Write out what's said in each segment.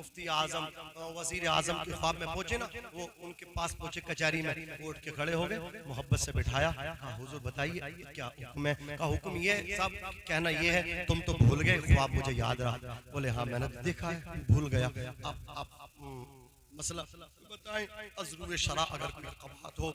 मुफ्ती आजम वजीर आजम के ख्वाब में पहुंचे ना, वो उनके पास पहुंचे कचहरी में, वो उठ के खड़े हो गए, मोहब्बत से बिठाया, कहा हुजूर बताइए क्या हुक्म है? कहा हुक्म ये है साहब, कहना ये है तुम तो भूल गए, ख्वाब मुझे याद रहा। बोले हाँ मैंने तो देखा है, भूल गया। आप मसला बताएं, अज़रूर शरा अगर कोई कबात हो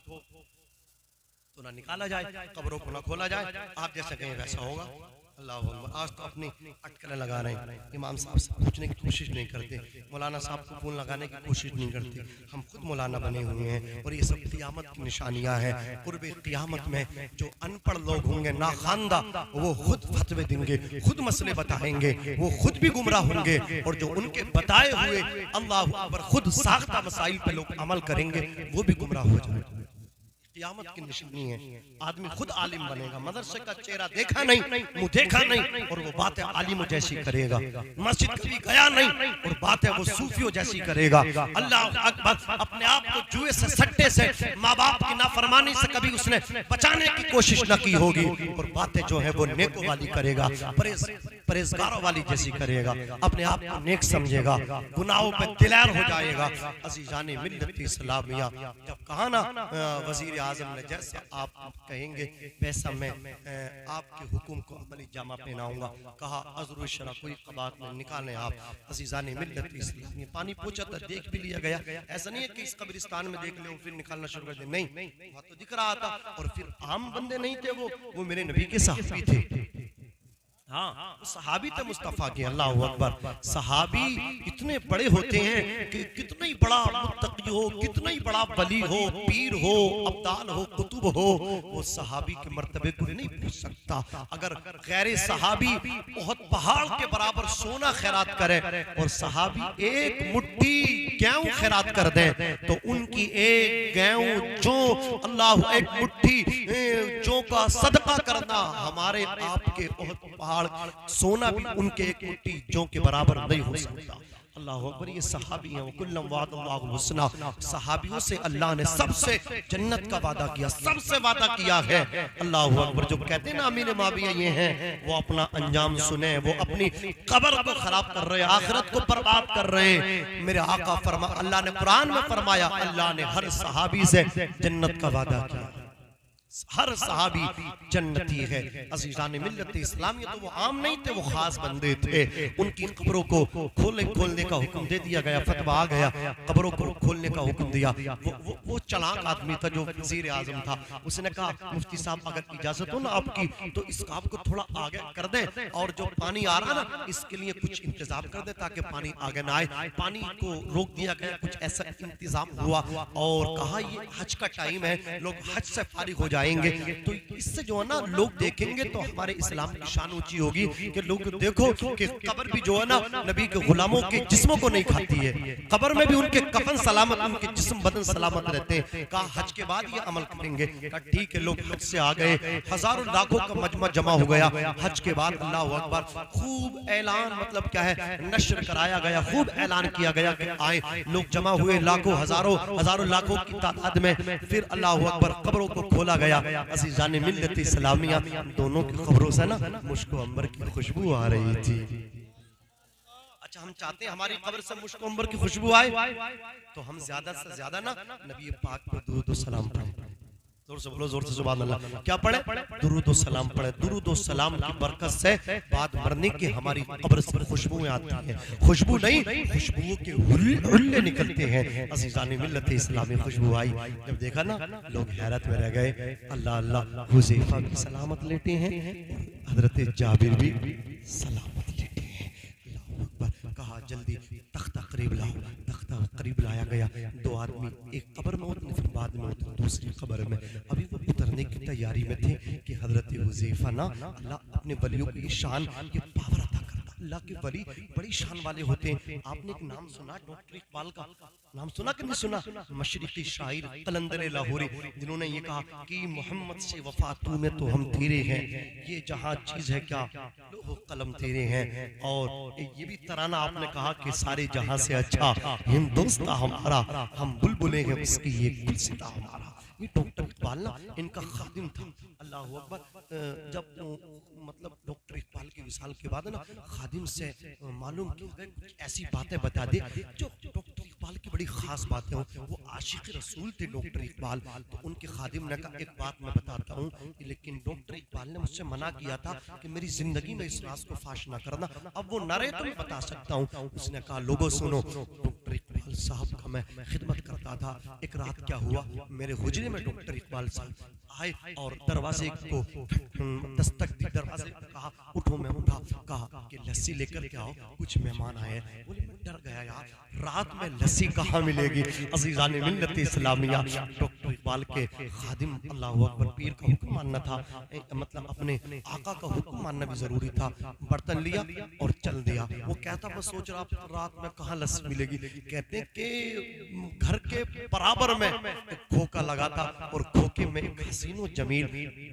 तो ना निकाला जाए, कब्रों को ना खोला जाए, आप जैसे कहें वैसा होगा। अल्लाह अकबर। आज तो अपनी अटकलें लगा रहे हैं, इमाम साहब से पूछने की कोशिश नहीं करते, मौलाना साहब को फोन लगाने की कोशिश नहीं करते। हम खुद मौलाना बने हुए हैं और ये सब क़ियामत की निशानियां हैं। कुर्बे क़ियामत में जो अनपढ़ लोग होंगे, नाखानदा, वो खुद फतवे देंगे, खुद मसले बताएंगे, वो खुद भी गुमराह होंगे, और जो उनके बताए हुए अल्लाह अकबर खुद साख्ता मसाइल पे लोग अमल करेंगे वो भी गुमराह हो जाएंगे। क़ियामत की निशानी है। आदमी खुद आलिम बनेगा, मदरसे का चेहरा देखा नहीं, मुंह देखा नहीं, और वो बातें आलिमों जैसी करेगा। मस्जिद कभी गया नहीं और बातें वो सूफियों जैसी करेगा। अल्लाह अकबर। अपने आप को जुए से, सट्टे से, माँ बाप की नाफरमानी से कभी उसने बचाने की कोशिश न की होगी, और बातें जो है वो नेकों वाली करेगा, परहेजगारों वाली जैसी करेगा, अपने आप को नेक समझेगा, गुनाहों पे दिलैर हो जाएगा। अज़ीज़ाने मिल्लत इस्लामिया, जब कहा ना वज़ीर आज़म ने जैसा आप कहेंगे वैसा मैं आपके हुक्म को अमली जामा पहनाऊंगा। कहा अज़रूर शरा कोई क़बात में निकालें आप। अज़ीज़ाने मिल्लत इस्लामिया, पानी पूछा था, देख भी लिया गया। ऐसा नहीं है कि इस कब्रिस्तान में देख ले फिर निकालना शुरू कर दे, नहीं, वहाँ तो दिख रहा था। और फिर आम बंदे नहीं थे, वो मेरे नबी के सहाबी थे। हाँ, सहाबी थे मुस्तफा के। अल्लाह अकबर। सहाबी इतने बड़े होते हैं कि कितना ही बड़ा मुत्तकी हो, कितना ही बड़ा वली हो, पीर हो, अब्दाल हो, कुतुब हो, वो सहाबी के मर्तबे को नहीं पूछ सकता। अगर गैर सहाबी बहुत पहाड़ के बराबर सोना खैरात करे और सहाबी एक मुट्ठी गेहूं खैरात कर दे, तो उनकी एक गेहूं जो अल्लाह, एक मुट्ठी जो का सदका करना हमारे आपके बहुत पहाड़ सोना भी उनके एक मुट्ठी जो के बराबर नहीं हो सकता। अल्लाह अकबर। ये सहाबी हैं, कुल्लम वादल्लाहु हुस्ना। सहाबियों से अल्लाह ने सबसे जन्नत का वादा किया, सबसे वादा किया है। अल्लाह अकबर। जो कहते हैं ना अमीन माविया ये हैं, वो अपना अंजाम सुने, वो अपनी कब्र को खराब कर रहे हैं, आखिरत को बर्बाद कर रहे हैं। मेरे आका फरमा, अल्लाह ने कुरान में फरमाया, अल्लाह ने हर सहाबी से जन्नत का वादा किया, हर सहाबी जन्नती है। अज़ीज़ाने मिल्लत इस्लामिया, तो वो आम नहीं थे, वो खास बंदे थे। उनकी कब्रों को खोलने का हुक्म दे दिया गया, फतवा आ गया, कब्रों को खोलने का हुक्म दिया। वो चालाक आदमी था जो वज़ीर आज़म था। उसने कहा मुफ्ती साहब अगर इजाजत हो ना आपकी, तो इस काम को थोड़ा आगे कर दें, और जो पानी आ रहा ना इसके लिए कुछ इंतजाम कर दे ताकि पानी आगे ना आए। पानी को रोक दिया गया, कुछ ऐसा इंतजाम हुआ, और कहा ये हज का टाइम है, लोग हज से फारिग हो जाए, तो इससे जो है ना लोग देखेंगे तो हमारे इस्लाम की शान ऊंची होगी कि लोग देखो कि कब्र भी जो है ना नबी के गुलामों के जिस्मों को नहीं खाती है, कब्र में भी उनके कफन सलामत, उनके जिस्म बदन सलामत रहते हैं। कहा हज के बाद ये अमल करेंगे। कहा ठीक है। लोग हज से आ गए, हजारों लाखों का मजमा जमा हो गया। हज के बाद अल्लाह अकबर खूब ऐलान, मतलब क्या है, नश्र कराया गया, खूब ऐलान किया गया कि आए। लोग जमा हुए लाखों, हजारों लाखों की तादाद में। फिर अल्लाह अकबर कब्रों को खोला गया। अज़ीज़ाने मिल्लत इस्लामिया, दोनों की खबरों से ना मुश्को अंबर की खुशबू आ रही थी। अच्छा, हम चाहते हैं हमारी कब्र से मुश्को अंबर की खुशबू आए, तो हम ज्यादा से ज्यादा ना नबी पाक पर दुरूद और सलाम पढ़ें। जोर से बोलो, जोर से सुभान अल्लाह। क्या पढ़े? दुरूद और सलाम पढ़े। दुरूद और सलाम की बरकत से बाद मरने की हमारी कब्र से खुशबुएं आती हैं। खुशबू नहीं, खुशबुओं के हुल्ले निकलते हैं। अज़ीज़ाने मिल्लत इस्लामी खुशबू आई, जब देखा ना लोग हैरत में रह गए। अल्लाह अल्लाह। हुज़ैफा भी सलामत लेटे हैं, हजरत जाबिर भी सलामत लेटे हैं। अल्लाहु अकबर। कहा जल्दी तख्ता करीब लाओ। तख्ता करीब लाया गया। दो आदमी एक कब्र में उतरे, फिर बाद में उतरे दूसरी कब्र में। अभी वो उतरने की तैयारी में थे कि हजरत हुज़ैफा ना, अल्लाह अपने वलियों की शान, ये पावर अता करता। अल्लाह के वली बड़ी शान वाले होते हैं। आपने एक नाम सुना, डॉक्टर इकबाल का नाम सुना कि नहीं सुना? मशरिकी शायर कलंदर लाहौरी, जिन्होंने ये कहा कि मोहम्मद से वफा तूने तो हम तेरे हैं, ये जहां चीज है क्या लोहो कलम तेरे हैं। और ये भी तराना आपने कहा कि सारे जहां से अच्छा हिंदुस्तान हमारा, हम बुलबुलें हैं उसकी ये गुलसिता हमारा। ये डॉक्टर इकबाल ना इनका खादिम था। अल्लाह अकबर। जब मतलब डॉक्टर इकबाल के विसाल के बाद ना खादिम से मालूम किया कुछ ऐसी बातें बता दे जो डॉक्टर इकबाल की बड़ी खास बातें हो। वो आशिक रसूल थे डॉक्टर इकबाल। तो उनके खादिम ने कहा एक बात मैं बताता हूँ, लेकिन डॉक्टर इकबाल ने मुझसे मना किया था कि मेरी जिंदगी में इस राज को फाश ना करना। अब वो न रहे तो मैं बता सकता हूँ। उसने कहा लोगों सुनो, डॉक्टर इकबाल साहब का मैं खिदमत करता था। एक रात क्या हुआ, मेरे हुजरे में डॉक्टर इकबाल साहब आए और दरवाजे को दस्तक दी। दरवाजे कहा उठो। मैं उठा, कहा कि लस्सी लेकर के आओ, कुछ मेहमान आए। बोले मैं डर गया यार, रात में लस्सी कहाँ मिलेगी। अज़ीज़ान मिल्लत इस्लामिया, डॉक्टर इकबाल के खादिम अल्लाह अकबर पीर का हुक्म मानना था, मतलब अपने आका का हुक्म मानना भी जरूरी था। बर्तन लिया और चल दिया। वो कहता मैं सोच रहा रात में कहाँ लस्सी मिलेगी। कहते हैं कि घर के बराबर में खोखा लगा था और खोखे में एक हसीनो जमील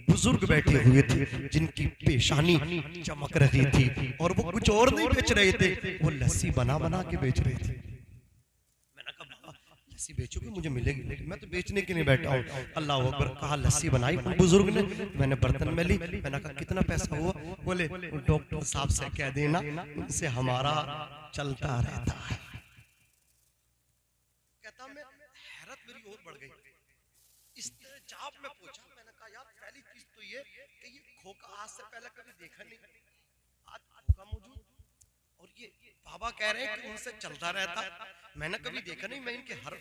बुजुर्ग बैठे हुए थे जिनकी पेशानी चमक रही थी और वो कुछ और नहीं बेच रहे थे, वो लस्सी बना बना के बेच रहे थे। मैंने कहा बाबा लस्सी बेचोगे मुझे मिलेगी, लेकिन मैं तो बेचने के लिए बैठा हूँ। अल्लाह अकबर। कहा लस्सी बनाई उन बुजुर्ग ने, मैंने बर्तन में ली। मैंने कहा कितना पैसा हुआ। बोले डॉक्टर साहब से कह देना उनसे हमारा चलता रहता है। कहता मैं हैरत मेरी और बढ़ गई। इस जवाब में पूछा, मैंने कहा यार पहली चीज तो ये कि ये खोखा आज से पहले कभी देखा नहीं, आज खोखा मौजूद और ये बाबा कह रहे हैं कि उनसे चलता रहता। मैंने कभी देखा नहीं। मैं इनके हर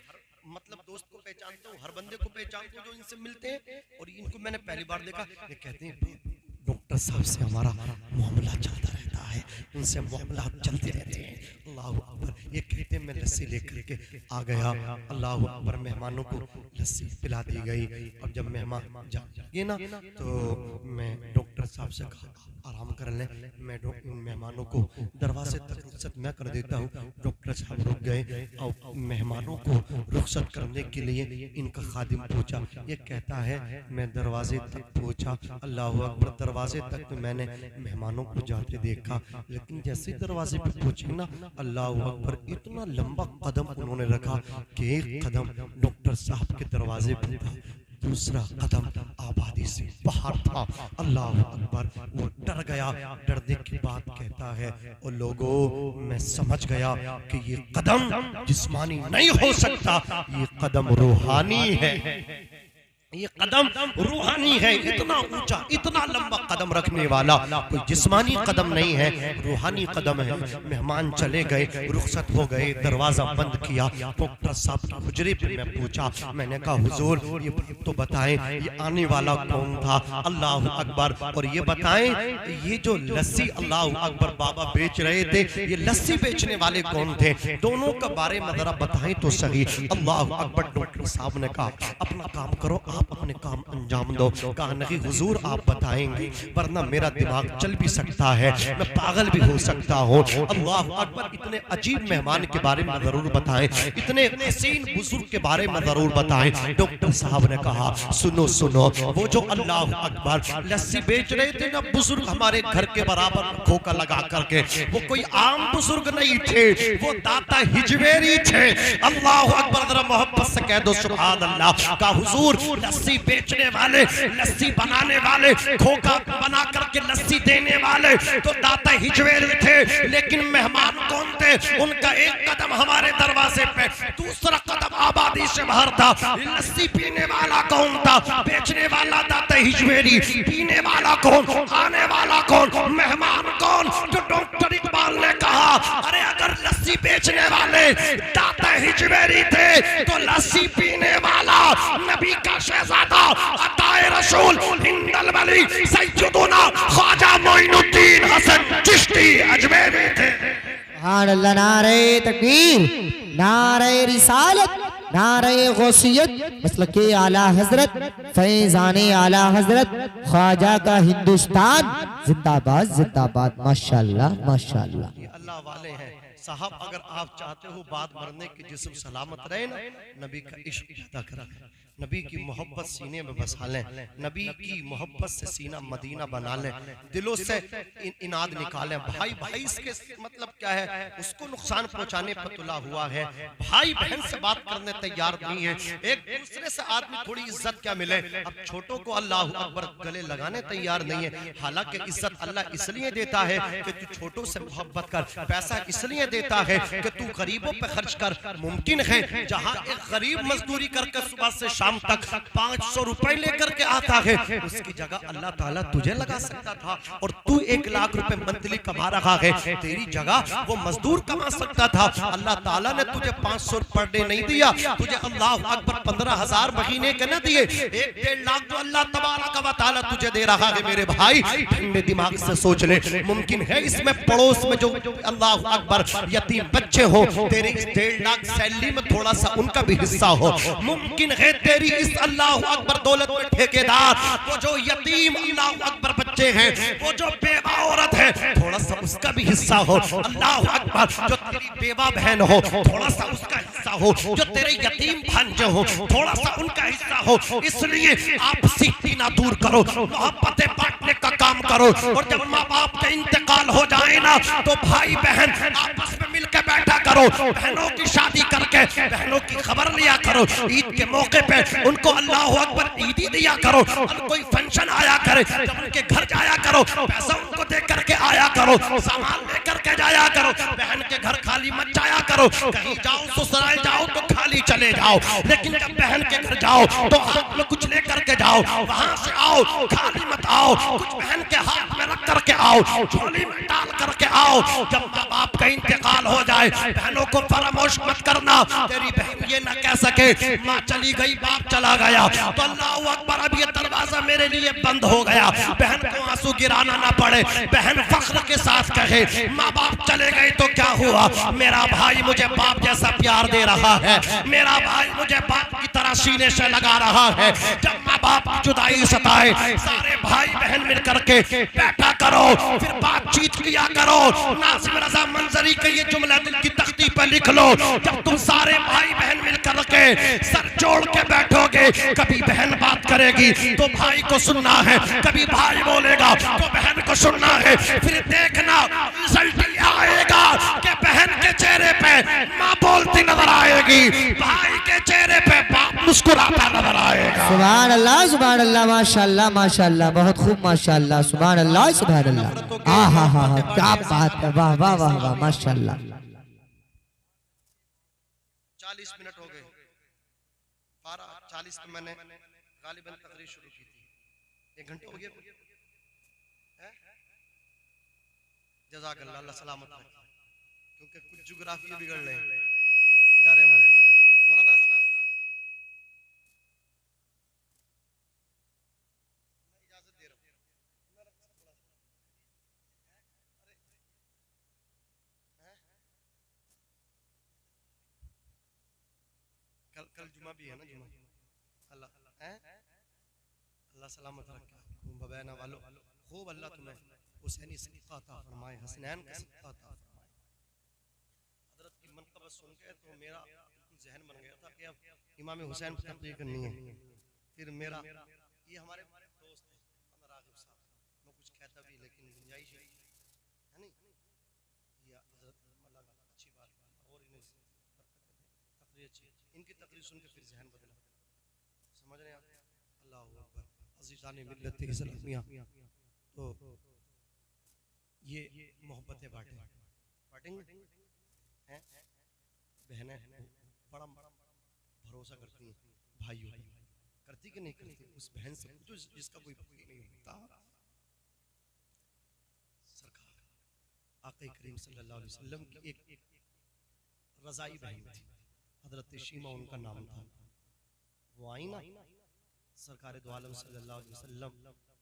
मतलब दोस्त को पहचानता हूँ, हर बंदे को पहचानता हूँ जो इनसे मिलते हैं, और इनको मैंने पहली बार देखा। ये कहते हैं डॉक्टर साहब से हमारा मामला चलता रहता है, उनसे मामला चलते रहते हैं। अल्लाह अकबर। ये कहते मैं लस्सी लेकर के आ गया। अल्लाह अकबर। मेहमानों को लस्सी पिला दी गई। अब जब मेहमान जाएंगे ना तो मैं डॉक्टर साहब से कहा आराम कर लें। मैं मेहमानों को दरवाजे तक रुखसत मैं कर देता हूँ। डॉक्टर साहब रुक गए और मेहमानों को रुखसत करने के लिए इनका खादिम पहुंचा। ये कहता है मैं दरवाजे तक पहुंचा। अल्लाह अकबर। दरवाजे तक तो मैंने मेहमानों को जाते देखा, लेकिन जैसे दरवाजे पे पहुंचे ना अल्लाह अकबर, इतना लंबा कदम उन्होंने रखा कि एक कदम डॉक्टर साहब के दरवाजे पे था, दूसरा कदम आबादी से बाहर था। अल्लाह अकबर। वो डर गया। डरने के बाद कहता है और लोगों मैं समझ गया कि ये कदम जिस्मानी नहीं हो सकता, ये कदम रूहानी है। ये कदम रूहानी है। इतना ऊंचा इतना लंबा कदम रखने वाला कोई जिस्मानी कदम नहीं है, रूहानी कदम है। मेहमान चले गए, रुखसत हो गए, दरवाजा बंद किया। डॉक्टर साहब के हुजरे पे मैं पूछा। मैंने कहा हुजूर ये तो बताएं ये आने वाला कौन था। अल्लाह अकबर। और ये बताएं ये जो लस्सी अल्लाह अकबर बाबा बेच रहे थे, ये लस्सी बेचने वाले कौन थे, दोनों के बारे में जरा बताएं तो सही। अल्लाह अकबर। डॉक्टर साहब ने कहा अपना काम करो, आप अपने काम अंजाम दो। कहा नहीं हुजूर आप बताएंगे, वरना मेरा दिमाग चल भी सकता है, मैं पागल भी हो सकता हूँ। अल्लाह अकबर। इतने अजीब मेहमान के बारे में जरूर बताएं, इतने हसीन बुजुर्ग के बारे में जरूर बताएं। डॉक्टर साहब ने कहा सुनो सुनो, वो जो अल्लाह अकबर लस्सी बेच रहे थे ना बुजुर्ग हमारे घर के बराबर खोखा लगा करके, वो कोई आम बुजुर्ग नहीं थे, वो दाता हिजवेरी थे। अल्लाह अकबर। जरा मोहब्बत से कह दो सुभान अल्लाह। का हुजूर लस्सी बेचने वाले, लस्सी बनाने वाले, खोखा बना करके लस्सी देने वाले तो दाता हिजवेरी थे, लेकिन मेहमान कौन थे, उनका एक कदम हमारे दरवाजे पे, दूसरा कदम आबादी से बाहर था। लस्सी पीने वाला कौन था, बेचने वाला दाता हिजवेरी, पीने वाला कौन, आने वाला कौन, मेहमान कौन। जो डॉक्टर इकबाल ने कहा अरे अगर लस्सी बेचने वाले दाता हिजवेरी थे तो लस्सी पीने वाला नबी का शहजादा अताए रसूल हिंदल वली सैयदुना ख्वाजा मोइनुद्दीन हसन चिश्ती अजमेरी थे। अल्लाह। नारे तकबीर, नारे रिसालत, नारे गौसियत, मसलके आला हजरत, फैजाने आला हजरत, ख्वाजा का हिंदुस्तान जिंदाबाद जिंदाबाद। माशाल्लाह माशाल्लाह। अल्लाह वाले हैं साहब अगर आप चाहते हो बाद मरने के जिस्म सलामत रहे ना, नबी का इश्क पैदा करा, नबी की मोहब्बत सीने में बसा लें, नबी की मोहब्बत से सीना मदीना बना लें, दिलों से इनाद निकालें। भाई भाई इसके मतलब क्या है, उसको नुकसान पहुंचाने पर तुला हुआ है, भाई बहन से बात करने तैयार नहीं है, एक दूसरे से आदमी थोड़ी इज्जत क्या मिले, अब छोटों को अल्लाह अकबर गले लगाने तैयार नहीं है। हालांकि इज्जत अल्लाह इसलिए देता है कि तू छोटों से मोहब्बत कर, पैसा इसलिए देता है कि तू गरीबों पे खर्च कर। मुमकिन है जहां एक गरीब मजदूरी करके सुबह से शाम तक 500 रुपए लेकर के आता है, उसकी जगह अल्लाह ताला तुझे लगा सकता था, और तू 1 लाख रुपए मंथली कमा रहा है, तेरी जगह वो मजदूर कमा सकता था। अल्लाह ताला ने तुझे 500 पर डे नहीं दिया, तुझे अल्लाह अकबर 15,000 महीने के न दिए, 1-1.5 लाख तो अल्लाह तबारक व तआला तुझे दे रहा है। मेरे भाई ठंडे दिमाग से सोच ले, मुमकिन है इसमें पड़ोस में जो अल्लाह अकबर यतीम बच्चे हो, तेरे 1.5 लाख सैलरी में थोड़ा सा उनका भी हिस्सा हो। मुमकिन है तेरी इस अल्लाह अकबर दौलत में ठेकेदार वो जो यतीम अल्लाह अकबर बच्चे हैं, वो जो बेवा औरत है, थोड़ा सा उसका भी हिस्सा हो। अल्लाह अकबर जो तेरी बेवा बहन हो, थोड़ा सा उसका हिस्सा हो, जो तेरे यतीम भांजे हो, थोड़ा सा उनका हिस्सा हो। इसलिए आपसी कीना दूर करो, मोहब्बतें बांटने का काम करो, और जब माँ बाप का इंतकाल हो जाए ना, तो भाई बहन आपस में मिलकर बैठा करो, बहनों की शादी करके बहनों की खबर लिया करो, ईद के मौके पे उनको अल्लाह अकबर ईदी दिया करो, और कोई फंक्शन आया करे जब उनके घर जाया करो, पैसा उनको दे करके आया करो, सामान लेकर के जाया करो, बहन के घर खाली मत जाया करो। कहीं जाओ ससुराल जाओ तो खाली चले जाओ, लेकिन जब बहन के घर जाओ तो हाथ में कुछ लेकर के जाओ, वहां से आओ खाली मत आओ, कुछ बहन के हाथ में रख करके आओ, झोली में डाल करके आओ। जब माँ बाप का इंतकाल हो जाए, बहनों को फरामोश मत करना, तेरी बहन ये न कह सके माँ चली गई बाप चला गया तो अल्लाह अकबर अब ये दरवाजा मेरे लिए बंद हो गया। बहन को आंसू गिराना ना पड़े, बहन फख्र के साथ कहे माँ बाप चले गए तो क्या हुआ, मेरा भाई मुझे बाप जैसा प्यार दे रहा है, मेरा भाई मुझे बाप की तरह सीने से लगा रहा है। जब माँ बाप की जुदाई सताए, सारे भाई बहन मिल करके बैठा करो, फिर बातचीत किया करो। नासिम रजा मंजरी के ये जुमला दिल की तख्ती पर लिख लो, जब तुम सारे भाई बहन मिल करके सर जोड़ के बैठोगे, कभी बहन बात करेगी तो भाई को सुनना है, कभी भाई बोलेगा तो बहन को सुनना है, फिर देखना रिजल्ट आएगा कि बहन के चेहरे पे माँ बोलती नजर आएगी, भाई के चेहरे पे बाप मुस्कुराता नजर आएगा। सुभान अल्लाह माशाअल्लाह माशाअल्लाह, बहुत खूब माशाअल्लाह, सुभान अल्लाह सुभान अल्लाह। हाँ हाँ हाँ, क्या बात है, वाह वाह वाह वाह माशाअल्लाह। 40 मिनट हो गए, 12:40 में मैंने गालिबन तकरीर शुरू की थी, 1 घंटा हो गया। जज़ाकल्लाह, अल्लाह सलामत रखे, क्योंकि कुछ ज्योग्राफी बिगड़ रहे हैं, डर है मुझे। मौलाना इजाजत दे रहा हूं, कल जुमा भी है ना, जुमा अल्लाह सलामत रखे, बबैना वालों खूब अल्लाह तुम्हें हुसैनी सदका अता फरमाए, हसनैन का सदका अता फरमाए। हजरत की मनक़बत सुन के तो मेरा बिल्कुल जहन बन गया था कि अब इमाम हुसैन पर तकरीर करनी है। फिर मेरा ये हमारे दोस्त हैं रागिब साहब, मैं कुछ कहता भी लेकिन गुंजाइश है नहीं, ये हजरत अल्लाह का अच्छी बात और इन्हें तकरीर अच्छी, इनकी तकरीर सुन के फिर जहन बदला, समझ रहे हैं? अल्लाह अकबर। अज़ीज़ान मिल्लत इस्लामिया, तो ये मोहब्बतें बांटेंगे हैं, बहनें बड़ा भरोसा करती हैं भाइयों पर, करती कि नहीं करती? उस बहन से पूछो जिसका कोई भाई नहीं होता। सरकार आक़ा करीम सल्लल्लाहु अलैहि वसल्लम की एक रज़ाई बहन थी, हजरत शीमा उनका नाम था। वो आई ना, सरकार दो आलम सल्लल्लाहु अलैहि वसल्लम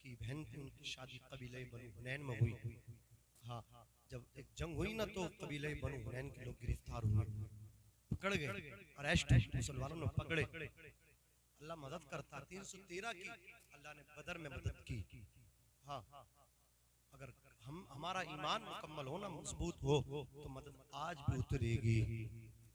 की बहन थी, उनकी शादी कबीले बनु हुनैन में हुई। हाँ, जब एक जंग हुई ना तो कबीले बनु हुनैन के लोग गिरफ्तार हुए, पकड़ गए, अरेस्ट मुसलमानों ने पकड़े। अल्लाह मदद करता, 313 की अल्लाह ने बदर में मदद की। हाँ, अगर हमारा ईमान मुकम्मल हो ना, मजबूत हो, तो मदद आज भी उतरेगी।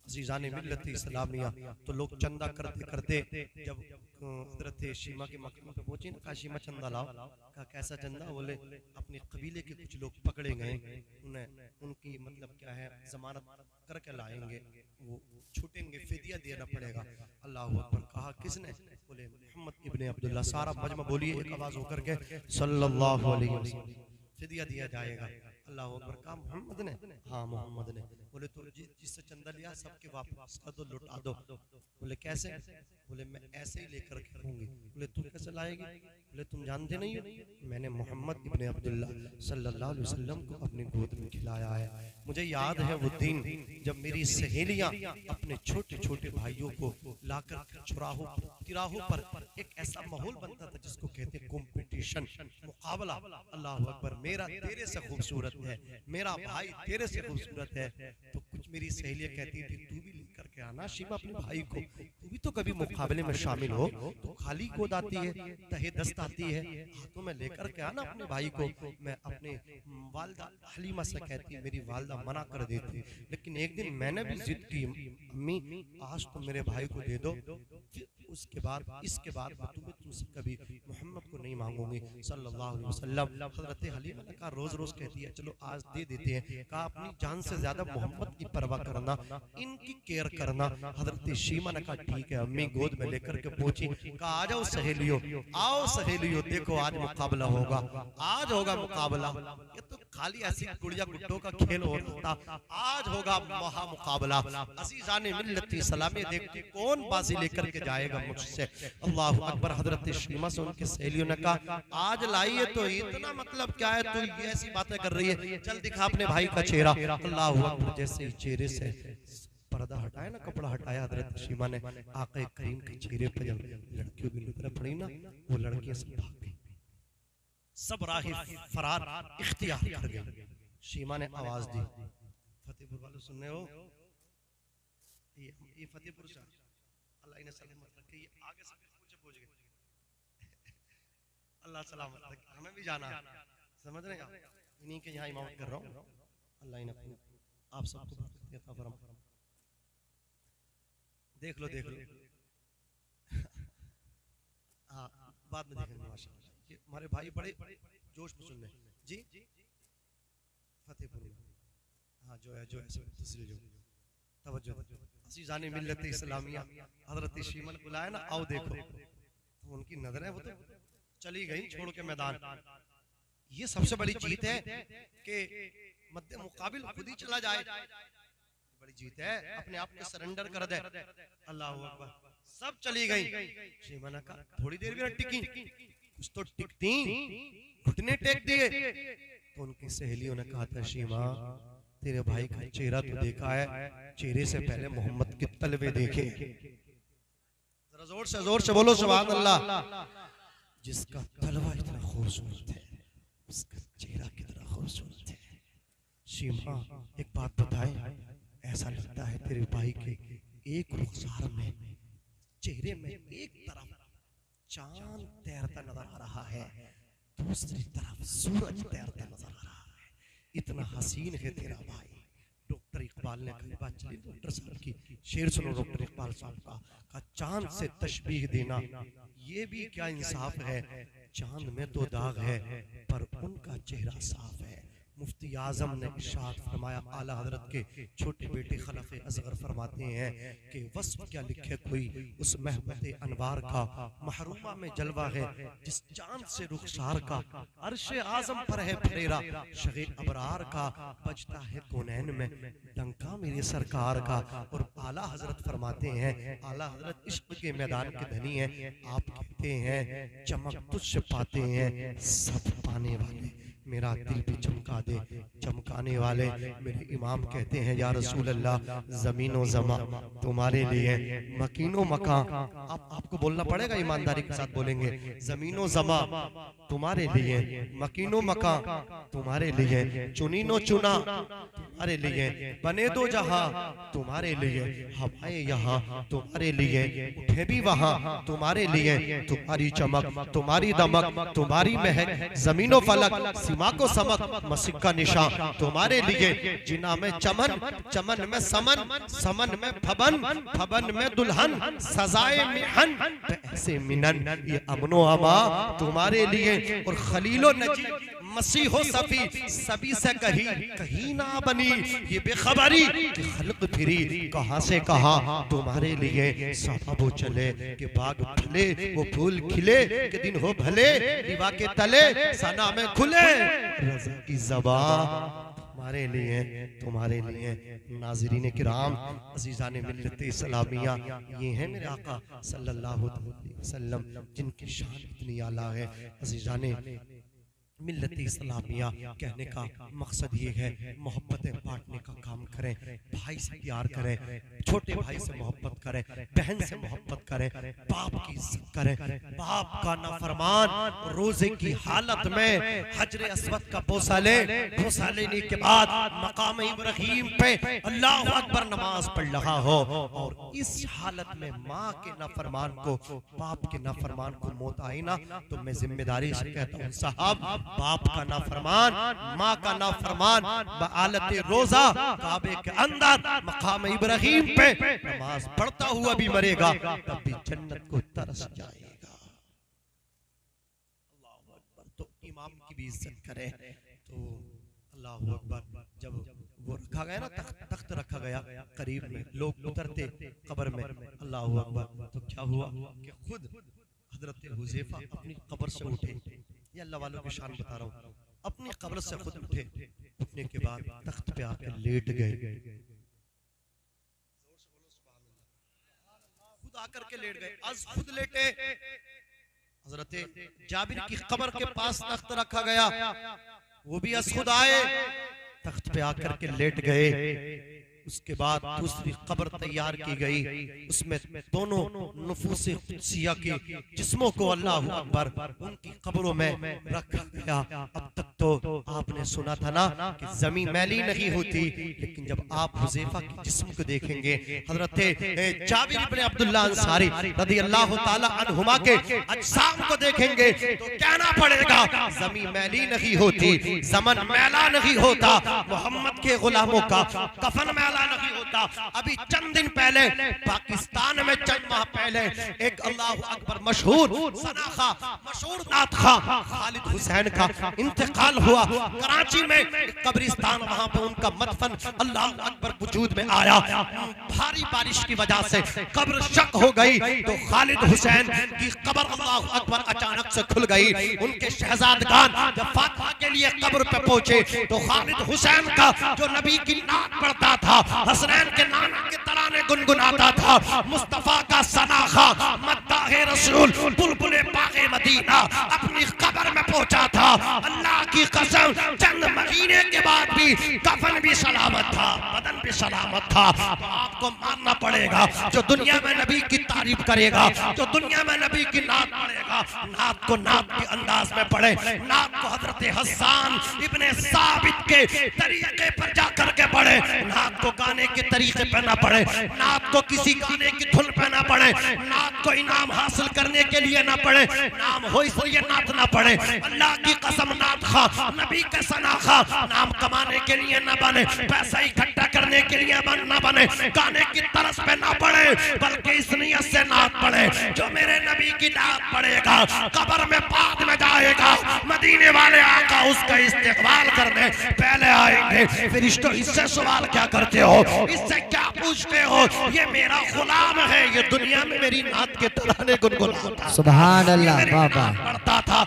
अज़ीज़ान मिल्लत इस्लामिया, तो लोग चंदा करते करते जब हज़रत शीमा के मकाम पे पहुंचे ना, कहा शीमा चंदा लाओ। कहा कैसा चंदा? बोले अपने कबीले के कुछ लोग पकड़े गए, उन्हें उनकी मतलब क्या है जमानत करके लाएंगे, वो छूटेंगे, फिदिया देना पड़ेगा। अल्लाह अकबर। कहा किसने? बोले मोहम्मद इब्ने अब्दुल्ला। सारा मजमा बोलिए एक आवाज होकर के सल्लल्लाहु अलैहि वसल्लम। फिदिया दिया जाएगा। अल्लाह अकबर। कहा मोहम्मद ने? हाँ मोहम्मद ने। बोले तो जिससे चंदा लिया सबके वापस कर दो, लुटा दो। बोले कैसे? बोले मैं ऐसे ही लेकर के रहूंगी। बोले तू कैसे लाएगी? बोले तुम जानते नहीं हो मैंने मोहम्मद इब्ने अब्दुल्ला सल्लल्लाहु अलैहि वसल्लम को अपनी गोद में खिलाया है। मुझे याद है वो दिन जब मेरी सहेलियां अपने छोटे छोटे भाइयों को लाकर तिराहों पर एक ऐसा माहौल बनता था जिसको कहते हैं कंपटीशन, मुकाबला। अल्लाह अकबर। मेरा तेरे से खूबसूरत है, मेरा भाई तेरे से खूबसूरत है। तो कुछ मेरी सहेलियां कहती थी तू भी लेकर के आना शीमा अपने भाई को, तू भी तो कभी मुकाबले में शामिल हो। तो खाली गोद आती है, तहे दस्त आती है, हाथों में लेकर के आना अपने भाई को। मैं अपने वालदा हलीमा से कहती, मेरी वालदा मना कर देती, लेकिन एक दिन मैंने भी जिद की, अम्मी आज तो मेरे भाई को दे दो, उसके बाद इसके बाद मैं तुमसे कभी मोहम्मद को नहीं मांगूंगी सल्लल्लाहु अलैहि वसल्लम। हजरत हलीमा ने कहा रोज रोज कहती है, चलो आज दे देते हैं। कहा अपनी जान से ज्यादा मोहम्मद की परवाह करना, इनकी केयर करना। हजरत शीमा ने कहा ठीक है। अम्मी गोद में लेकर के पहुंची। कहा आ जाओ सहेलियों, आओ सहेलियों, देखो आज मुकाबला होगा, आज होगा मुकाबला। ये तो खाली ऐसी गुड़िया गुड्डों का खेल हो रहा था, आज होगा महा मुकाबला। अज़ीज़ान मिल्लत इस्लामी, देखते कौन बाजी लेकर के जाएगा मुझसे। अल्लाह अकबर। हजरत शीमा से उनके सहेलियों ने कहा आज लाई है तो इतना मतलब क्या है, तू ये ऐसी बातें कर रही है, चल दिखा अपने भाई का चेहरा। अल्लाह अकबर। जैसे ही चेहरे से पर्दा हटाया ना, कपड़ा हटाया, हजरत शीमा ने आक़ा करीम के चेहरे पर जब लड़कियों की नजर पड़ी ना, वो लड़कियां सब भाग गई, सब राह फरार इख्तियार कर गई। शीमा ने आवाज दी, फतेहपुर वालों सुन रहे हो? ये फतेहपुर से अल्लाह इन्हें सलामत रखे, ये आगे से पीछे पहुंच गए। अल्लाह सलामत रखे, हमें भी जाना, समझ रहे हैं? इन्हीं के यहाँ इमामत कर रहा हूँ। अल्लाह इन्हें आप सबको अता फरमाए। देख लो देख लो, हाँ बाद में देखेंगे माशाअल्लाह। ये हमारे भाई बड़े जोश में सुन रहे हैं जी। फतेहपुर में हाँ जो है दूसरी जो तवज्जो। अज़ीज़ान मिल्लत इस्लामिया, हज़रत शीमा ने बुलाया ना, आओ देखो, तो उनकी नजरें वो तो चली गई छोड़ के मैदान। ये सबसे बड़ी जीत है कि मद्दे मुकाबिल खुद ही चला जाए, बड़ी जीत है, अपने आप को सरेंडर कर दे। अल्लाह अकबर। सब चली गई। शीमा ने कहा थोड़ी देर भी न टिकी, कुछ तो टिकती, घुटने टेक दिए। तो उनकी सहेलियों ने कहा था शीमा तेरे भाई का चेहरा तो देखा है, चेहरे से पहले मोहम्मद के तलवे देखे। जरा जोर से बोलो सुभान अल्लाह। जिसका तलवा इतना खूबसूरत है, उसका चेहरा कितना खूबसूरत है। शीमा एक बात बताए, ऐसा लगता है तेरे भाई के एक रुखसार में, चेहरे में एक तरफ चांद तैरता नजर आ रहा है, दूसरी तरफ सूरज तैरता नजर आ रहा है। इतना हसीन है तेरा भाई। डॉक्टर इकबाल ने कही बात चली, डॉक्टर साहब की शेर सुनो डॉक्टर इकबाल साहब का चांद से तशबीह देना ये भी क्या इंसाफ है। चांद में तो दाग है पर उनका चेहरा साफ है। मुफ्ती आजम ने इरशाद फरमाया, आला हजरत के छोटे बेटे खलफे असगर फरमाते हैं कि वस्फ क्या लिखे कोई उस महबूब अनवार का, महरूमा में जलवा है जिस चांद से रुखसार का, अर्शे आजम पर है फरेरा शगे अबरार का, बजता है कोनैन में डंका मेरे सरकार का। और आला हजरत फरमाते हैं, आला हजरत इश्क के मैदान के धनी हैं, आप कहते हैं चमक तुझसे पाते हैं सब पाने वाले, मेरा दिल भी चमका दे चमकाने वाले मेरे इमाम कहते हैं या रसूल अल्लाह, ज़मीनो ज़मा तुम्हारे लिए, मकीनो मकां, आपको बोलना पड़ेगा, ईमानदारी के साथ बोलेंगे, ज़मीनो ज़मा तुम्हारे लिए, मकीनो मकां तुम्हारे लिए, चुनीनो चुना तुम्हारे लिए, बने दो जहां तुम्हारे लिए, हवाएं यहाँ तुम्हारे लिए, उठे भी वहां तुम्हारे लिए, तुम्हारी चमक तुम्हारी दमक तुम्हारी महक, जमीनो फलक सीमा को समक, मसीह का निशान तुम्हारे लिए, जिना में चमन, चमन में समन, समन में फबन, फबन में दुल्हन, सजाए मिहन, ऐसे मिनन, ये अमनो अमा तुम्हारे लिए, और खलीलो नजी मसीहो सफी सभी से कहीं ना बनी, ये बेखबरी कि खल्क फिरी कहां से कहां तुम्हारे लिए, साफा वो चले कि बाग फले, वो फूल खिले कि दिन हो भले, दीवा के तले सना में खुले, रज़ा की ज़बान तुम्हारे लिए, तुम्हारे लिए। नाज़रीन किराम, अज़ीज़ान मिल्लत इस्लामिया, ये है मेरे आका सल्लल्लाहु अलैहि वसल्लम जिनकी शान इतनी आला है। अज़ीज़ान मिल्लत इस्लामिया कहने का मकसद ये है, मोहब्बतें बांटने का काम करें, भाई से प्यार करें, छोटे भाई से मोहब्बत करें, बहन से मोहब्बत करें, बाप की इज्जत करें, बाप का नाफरमान रोजे की हालत में हजरे अस्वद का बोसा ले, बोसा लेने के बाद मकाम इब्राहीम पे अल्लाहु अकबर नमाज पढ़ रहा हो, और इस हालत में माँ के नाफरमान को, बाप के नाफरमान को मौत आई ना, तो मैं जिम्मेदारी से कहता हूँ साहब, बाप का नाफरमान, माँ का नाफरमान बआलत रोजा काबे के अंदर मकाम इब्राहीम पे नमाज पढ़ता हुआ भी मरेगा, तब भी जन्नत को तरस जाएगा। अल्लाहु अकबर। तो इमाम की भी इज्जत करें। तो अल्लाहु अकबर, जब वो रखा गया ना, तख्त रखा गया करीब में, लोग उतरते कब्र में, अल्लाहु अकबर, तो क्या हुआ कि खुद हजरत हुज़ैफा अपनी कब्र से उठे, ये अल्लाह वालों की शान बता रहा हूँ, अपनी कब्र से खुद उठे, उठने के बाद तख्त पे आकर लेट गए, खुद आकर के लेट गए, आज खुद लेटे। हजरत जाबिर की कब्र के पास तख्त रखा गया, वो भी आज खुद आए, तख्त पे आकर के लेट गए। उसके बाद दूसरी कब्र तैयार की गई, उसमें दोनों नुफूस कुद्सिया की जिस्मों को अल्लाहु अकबर उनकी कब्रों में रखा गया। अब तक तो आपने सुना था ना कि जमीन मैली नहीं होती, लेकिन जब आप हुज़ैफा के जिस्म को देखेंगे, हजरत जाबिर इब्न अब्दुल्लाह अंसारी रज़ी अल्लाह ताला अन्हुमा के अजसाम को देखेंगे, तो कहना पड़ेगा जमीन मैली नहीं होती, ज़मन मैला नहीं होता, मोहम्मद के गुलामों का कफन मैला नहीं होता। अभी चंद दिन पहले पाकिस्तान में, चंद माह पहले, एक अल्लाहु अकबर मशहूर सनाखा, मशहूर नात खा खालिद हुसैन का इंतकाल हुआ। कराची में कब्रिस्तान, वहां पे उनका मदफन अल्लाहु अकबर वजूद में आया। भारी बारिश की वजह से कब्र शक हो गई, तो खालिद हुसैन की कब्र अल्लाहु अकबर अचानक से खुल गई। उनके शहजादगान जब फातिहा के लिए कब्र पे पहुंचे, तो खालिद हुसैन का जो नबी की नात पढ़ता था, हसनैन के नाना के तराने गुनगुनाता था, मुस्तफा का सनाखा मद्दाहे रसूल बुलबुले बागे मदीना अपनी कब्र में पहुंचा था। अल्लाह की कसम, चंद महीने के बाद भी कफन भी सलामत था, बदन भी सलामत था। तो आपको मानना पड़ेगा, जो दुनिया में नबी की तारीफ करेगा, जो दुनिया में नबी की नात पढ़ेगा, नात को नात के अंदाज में पढ़े, नात को हजरत हसन इब्ने साबित के तरीके पर जा करके पढ़े, नात को गाने के तरीके पे ना पढ़े, नात को किसी गाने की धुन पे ना पढ़े, नात को इनाम हासिल करने के लिए ना पढ़े, नाम हो इसलिए नात ना पढ़े। अल्लाह की कसम, नात खा, नबी का सनाखा नाम कमाने के लिए ना बने, पैसा इकट्ठा करने के लिए ना बने, गाने की तरस पे ना पढ़े, बल्कि इस नियत से नात पढ़े, जो मेरे नबी की नात पढ़ेगा कब्र में बाद में जाएगा, मदीने वाले आका उसका इस्तेकबाल करने पहले आएंगे। फरिश्तों, इससे सवाल क्या करते हो, इससे क्या पूछते हो, ये मेरा गुलाम है, ये दुनिया में मेरी नात के तराने गुनगुनाता, सुभान अल्लाह, बाबा पढ़ता था।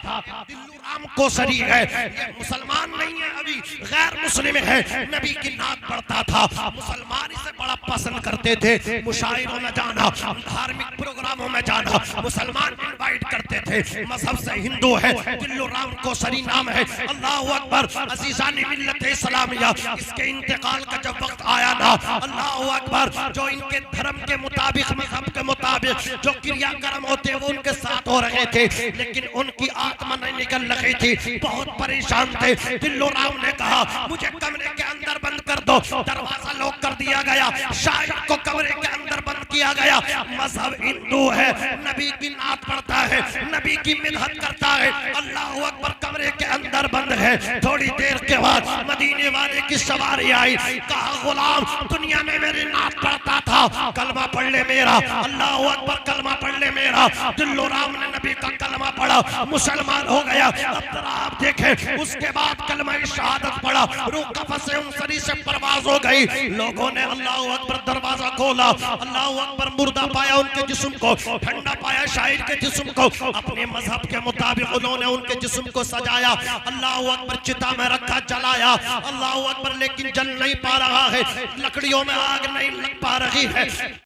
दिल्लू राम कोसरी है, ये मुसलमान नहीं है, अभी गैर मुस्लिम है, नबी की नात पढ़ता था, मुसलमान इसे बड़ा पसंद करते थे, मुशायरों में जाना, धार्मिक प्रोग्रामों में जाना मुसलमान इनवाइट करते थे। मजहब से हिंदू है, दिल्लो राम कोसरी नाम है। अल्लाह अकबर, अजीजान मिल्लत इस्लामिया, इसके इंतकाल का जब वक्त आया ना, अल्लाह अकबर, जो इनके धर्म के मुताबिक, मजहब के मुताबिक जो क्रियाक्रम होते वो उनके साथ हो रहे थे, लेकिन उनकी आत्मा नहीं निकल रही थी, बहुत परेशान थे। दिल्लो राम ने कहा मुझे कमरे के अंदर बंद कर दो, दरवाजा लॉक कर दिया गया, शायर को कमरे के अंदर बंद किया गया। मजहब हिंदू है, नबी की नात पढ़ता है, नबी की मिन्नत करता है, अल्लाह अकबर, कमरे के अंदर बंद है। थोड़ी देर के बाद मदीने वाले की सवारी आई, कहा गुलाम दुनिया में मेरी नात पढ़ता था, कलमा पढ़ ले मेरा, अल्लाह अकबर, कलमा पढ़ ले मेरा। दिल्लो राम ने नबी का कलमा पढ़ा, मुसलमान हो गया। अब जरा आप देखें, उसके बाद कलमा शहादत पढ़ा, रूह कफ़स से उनसरी से परवाज हो गई। लोगों ने अल्लाह अकबर दरवाजा खोला, अल्लाह अकबर, मुर्दा पाया उनके जिस्म को, ठंडा पाया शायर के जिस्म को, अपने मजहब के मुताबिक उन्होंने उनके जिस्म को सजाया, अल्लाह अकबर, चिता में रखा, जलाया, अल्लाह अकबर, लेकिन जल नहीं पा रहा है, लकड़ियों में आग नहीं लग पा रही है।